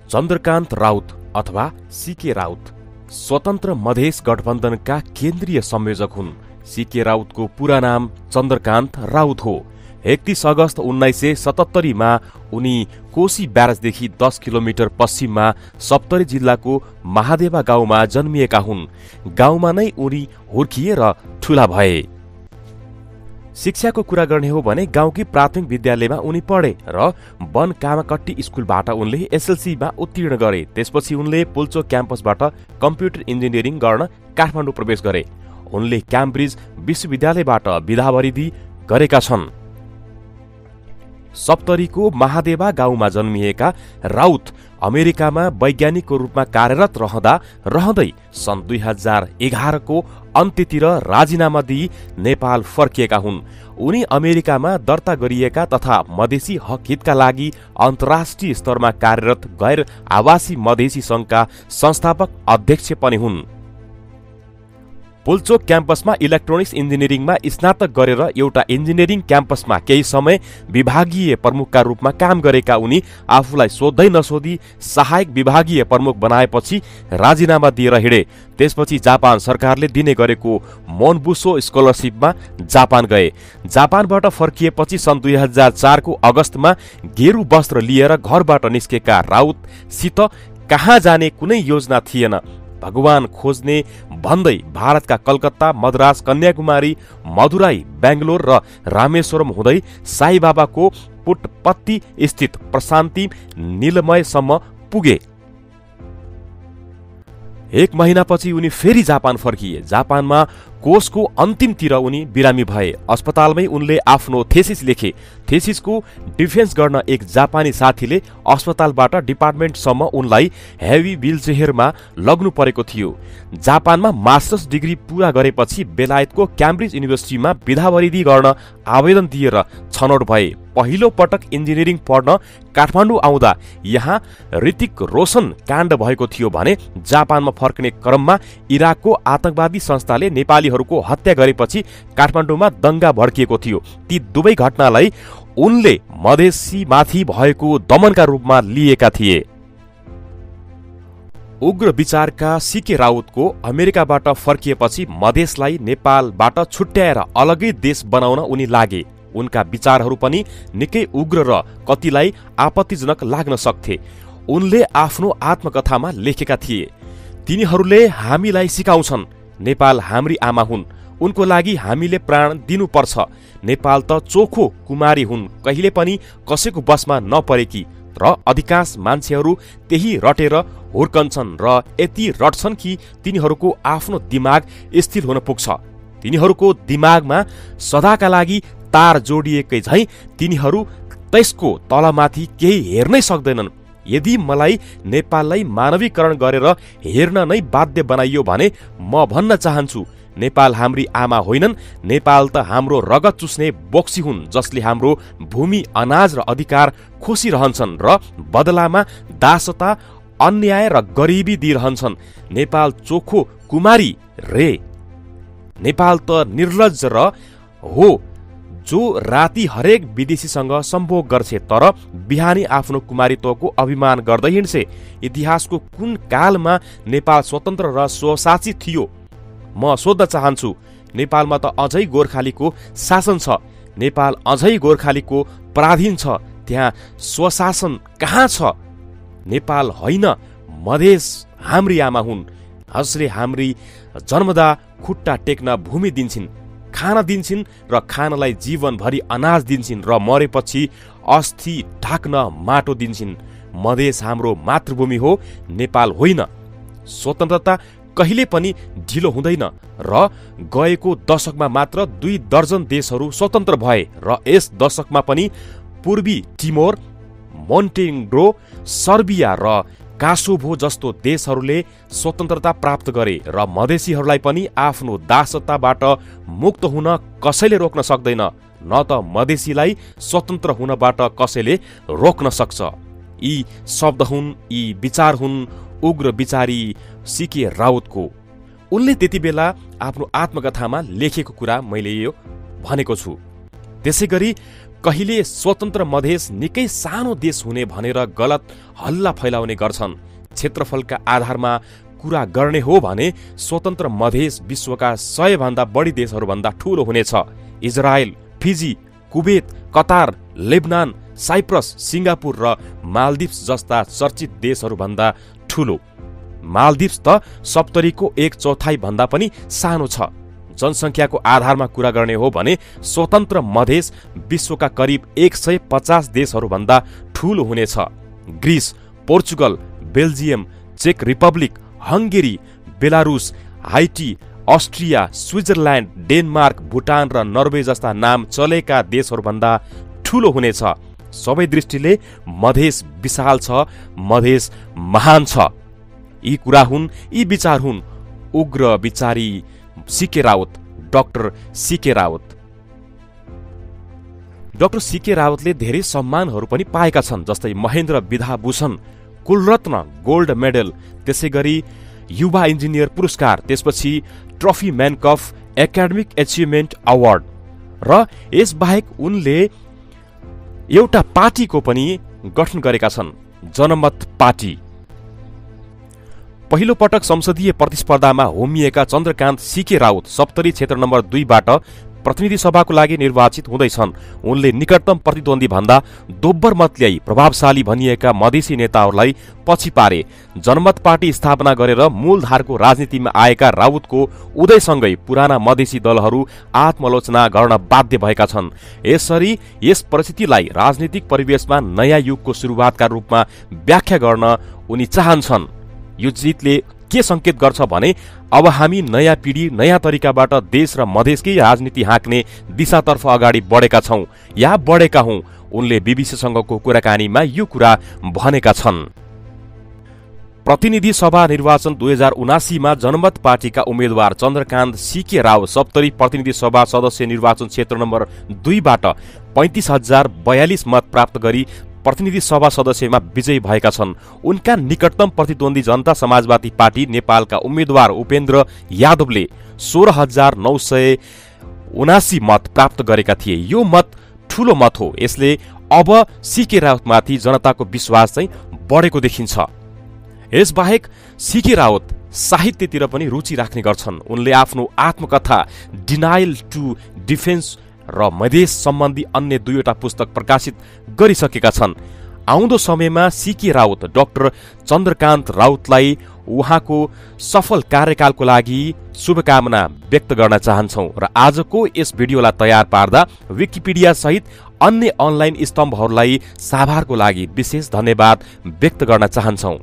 चन्द्रकान्त राउत अथवा सीके राउत स्वतन्त्र मधेस गठबन्धनका केन्द्रीय संयोजक हुन्। सीके राउतको पूरा नाम चन्द्रकान्त राउत हो। 31 अगस्त 1977 मा उनी कोशी ब्यारेजदेखि 10 किलोमिटर पश्चिममा सप्तरी जिल्लाको महादेवा गाउँमा जन्मिएका हुन्। गाउँमा नै उनी हुर्किए र ठूला भए। शिक्षाको कुरा गर्ने हो भने गाउँकी प्राथमिक विद्यालयमा उनी पढे र वन कामाकट्टी स्कुलबाट उनले एसएलसीमा उत्तीर्ण गरे। त्यसपछि उनले पुल्चोक क्याम्पसबाट कम्प्युटर इन्जिनियरिङ गर्न काठमाडौँ प्रवेश गरे। उनले क्याम्ब्रिज विश्वविद्यालयबाट विधावरिधि गरेका छन्। सप्तरीको महादेवा गाउँमा जन्मिएका राउत अमेरिकामा वैज्ञानिकको रूपमा कार्यरत रहँदै सन् 2011 को अन्त्यतिर राजीनामा दिई नेपाल फर्किएका हुन्। उनी अमेरिकामा दर्ता गरिएका तथा मधेसी हक हितका लागि अन्तर्राष्ट्रिय स्तरमा कार्यरत गैर आवासी मधेसी संघका संस्थापक अध्यक्ष पनि हुन्। पुल्चोक क्याम्पसमा इलेक्ट्रोनिक्स इन्जिनियरिङमा स्नातक गरेर एउटा इन्जिनियरिङ क्याम्पसमा केही समय विभागीय प्रमुखका रूपमा काम गरेका उनी आफूलाई सोध्दै नसोधी सहायक विभागीय प्रमुख बनाएपछि राजीनामा दिएर हिँडे। त्यसपछि जापान सरकारले दिने गरेको मोनबुसो स्कलरसिपमा जापान गए। जापानबाट फर्किएपछि सन् 2004 को अगस्तमा गेरु वस्त्र लिएर घरबाट निस्केका राउतसित कहाँ जाने कुनै योजना थिएन। भगवान खोज्ने भन्दै भारतका कलकत्ता, मद्रास, कन्याकुमारी, मदुराई, बेंगलोर र रामेश्वरम हुँदै साईबाबाको पुटपत्ती स्थित प्रशान्ति नीलमयसम्म पुगे। 1 महिनापछि उनी फेरि जापान फर्किए। जापानमा कोर्सको अन्तिमतिर उनी बिरामी भए। अस्पतालमै उनले आफ्नो थेसिस लेखे। थेसिसको डिफेन्स गर्न एक जापानी साथीले अस्पतालबाट डिपार्टमेन्टसम्म उनलाई हेभी व्हीलचेयरमा लग्नु परेको थियो। जापानमा मास्टर्स डिग्री पूरा गरेपछि बेलायतको क्याम्ब्रिज युनिभर्सिटीमा विधावरिधि गर्न आवेदन दिएर छनौट भए। पहिलो पटक इन्जिनियरिङ पढ्न काठमाडौँ आउँदा यहाँ ऋतिक रोशन काण्ड भएको थियो भने जापानमा फर्कने क्रममा इराकको आतंकवादी संस्थाले नेपालीहरूको हत्या गरेपछि काठमाडौँमा दंगा भड्किएको थियो। ती दुवै घटनालाई उनले मधेसीमाथि भएको दमनका रूपमा लिएका थिए। उग्र विचारका सीके राउतको अमेरिकाबाट फर्किएपछि मधेसलाई नेपालबाट छुट्याएर अलगै देश बनाउन उनी लागे। उनका विचारहरू पनि निकै उग्र र कतिलाई आपत्तिजनक लाग्न सक्थे। उनले आफ्नो आत्मकथामा लेखेका थिए, तिनीहरूले हामीलाई सिकाउँछन् नेपाल हाम्री आमा हुन्, उनको लागि हामीले प्राण दिनुपर्छ। नेपाल त चोखो कुमारी हुन्, कहिले पनि कसैको बसमा नपरेकी। र अधिकांश मान्छेहरू त्यही रटेर हुर्कन्छन् र यति रट्छन् कि तिनीहरूको आफ्नो दिमाग स्थिर हुन पुग्छ। तिनीहरूको दिमागमा सदाका लागि तार जोडिएकै झैं तिनीहरू त्यसको तलमाथि केही हेर्नै सक्दैनन्। यदि मलाई नेपाललाई मानवीकरण गरेर हेर्न नै बाध्य बनाइयो भने म भन्न चाहन्छु, नेपाल हाम्री आमा होइनन्, नेपाल त हाम्रो रगत चुस्ने बोक्सी हुन्, जसले हाम्रो भूमि, अनाज र अधिकार खोसिरहन्छन् र बदलामा दासता, अन्याय र गरिबी दिइरहन्छन्। नेपाल चोखो कुमारी रे। नेपाल त निर्लज्ज र हो जो राति हरेक विदेशीसँग सम्भोग गर्छे, तर बिहानी आफ्नो कुमारीत्वको अभिमान गर्दै हिँड्छे। इतिहासको कुन कालमा नेपाल स्वतन्त्र र स्वशासी थियो? म सोध्न चाहन्छु। नेपालमा त अझै गोर्खालीको शासन छ। नेपाल अझै गोर्खालीको पराधीन छ। त्यहाँ स्वशासन कहाँ छ? नेपाल होइन, मधेस हाम्री आमा हुन्, जसले हाम्री जन्मदा खुट्टा टेक्न भूमि दिन्छन्, खान दिन्छन् र खानलाई जीवनभरि अनाज दिन्छन् र मरेपछि अस्थि ढाक्न माटो दिन्छन्। मधेस हाम्रो मातृभूमि हो, नेपाल होइन। स्वतन्त्रता कहिले पनि ढिलो हुँदैन र गएको दशकमा मात्र 2 दर्जन देशहरू स्वतन्त्र भए र यस दशकमा पनि पूर्वी टिमोर, मोन्टेनेग्रो, सर्बिया र कासोभो जस्तो देशहरूले स्वतन्त्रता प्राप्त गरे र मधेसीहरूलाई पनि आफ्नो दासताबाट मुक्त हुन कसैले रोक्न सक्दैन, न त मधेसीलाई स्वतन्त्र हुनबाट कसैले रोक्न सक्छ। यी शब्द हुन्, यी विचार हुन् उग्र विचारी सीके राउतको। उनले त्यति बेला आफ्नो आत्मकथामा लेखेको कुरा मैले यो भनेको छु। त्यसैगरी कहिले स्वतन्त्र मधेस निकै सानो देश हुने भनेर गलत हल्ला फैलाउने गर्छन्। क्षेत्रफलका आधारमा कुरा गर्ने हो भने स्वतन्त्र मधेस विश्वका 100 भन्दा बढी देशहरूभन्दा ठूलो हुनेछ। Israel, Fiji, Kuwait, Qatar, Lebanon, Cyprus, Singapore र मालदिप्स जस्ता चर्चित देशहरूभन्दा ठूलो। मालदिप्स त सप्तरीको 1/4 भन्दा पनि सानो छ। जनसङ्ख्याको आधारमा कुरा गर्ने हो भने स्वतन्त्र मधेस विश्वका करिब 150 देशहरूभन्दा ठूलो हुनेछ। ग्रिस, पोर्चुगल, बेल्जियम, चेक Republic, Hungary, Belarus, Haiti, Austria, Switzerland, Denmark, Bhutan र नर्वे जस्ता नाम चलेका देशहरूभन्दा ठूलो हुनेछ। सबै दृष्टिले मधेस विशाल छ, मधेस महान छ। यी कुरा हुन्, यी विचार हुन् उग्र विचारी C K Raut, doctor C K Raut. Doctor C K राउतले धेरै सम्मानहरू पनि पाएका छन्, जस्तै महेन्द्र विधाभूषण, कुलरत्न गोल्ड मेडल, त्यसैगरी युवा इन्जिनियर पुरस्कार, त्यसपछि ट्रफी म्यानकफ एकाडेमिक एचिभमेन्ट अवार्ड र यसबाहेक उनले एउटा पार्टीको पनि गठन गरेका छन्, जनमत पार्टी। पहिलो पटक संसदीय प्रतिस्पर्धामा होमिएका चन्द्रकान्त सीके राउत सप्तरी क्षेत्र नम्बर 2 बाट प्रतिनिधि सभाको लागि निर्वाचित हुँदैछन्। उनले निकटतम प्रतिद्वन्दी भन्दा दोब्बर मत ल्याई प्रभावशाली भनिएका मधेसी नेताहरूलाई पछि पारे। जनमत पार्टी स्थापना गरेर मूलधारको राजनीतिमा आएका राउतको उदयसँगै पुराना मधेसी दलहरू आत्मलोचना गर्न बाध्य भएका छन्। यसरी यस परिस्थितिलाई राजनीतिक परिवेशमा नयाँ युगको सुरुवातका रूपमा व्याख्या गर्न उनी चाहन्छन्। यो जितले के संकेत गर्छ भने अब हामी नयाँ पिढी नयाँ तरिकाबाट देश र मधेसकै राजनीति हाँक्ने दिशातर्फ अगाडि बढेका छौं या बढेका हौं। उनले बीबीसीसँगको कुराकानीमा यो कुरा भनेका छन्। प्रतिनिधि सभा निर्वाचन 2079 मा जनमत पार्टीका उम्मेद्वार चन्द्रकान्त सीके राव सप्तरी प्रतिनिधि सभा सदस्य निर्वाचन क्षेत्र नम्बर 2 बाट 35,042 मत प्राप्त गरी प्रतिनिधि सभा सदस्यमा विजयी भएका छन्। उनका निकटतम प्रतिद्वन्दी जनता समाजवादी पार्टी नेपालका उम्मेद्वार उपेन्द्र यादवले 16,979 मत प्राप्त गरेका थिए। यो मत ठूलो मत हो। यसले अब सीके राउतमाथि जनताको विश्वास चाहिँ बढेको देखिन्छ। यसबाहेक सीके राउत साहित्यतिर पनि रुचि राख्ने गर्छन्। उनले आफ्नो आत्मकथा डिनायल टु डिफेन्स र मधेस सम्बन्धी अन्य 2वटा पुस्तक प्रकाशित गरिसकेका छन्। आउँदो समयमा सीके राउत डाक्टर चन्द्रकान्त राउतलाई उहाँको सफल कार्यकालको लागि शुभकामना व्यक्त गर्न चाहन्छौं र आजको यस भिडियोलाई तयार पार्दा विकिपीडिया सहित अन्य अनलाइन स्तम्भहरूलाई साभारको लागि विशेष धन्यवाद व्यक्त गर्न चाहन्छौं।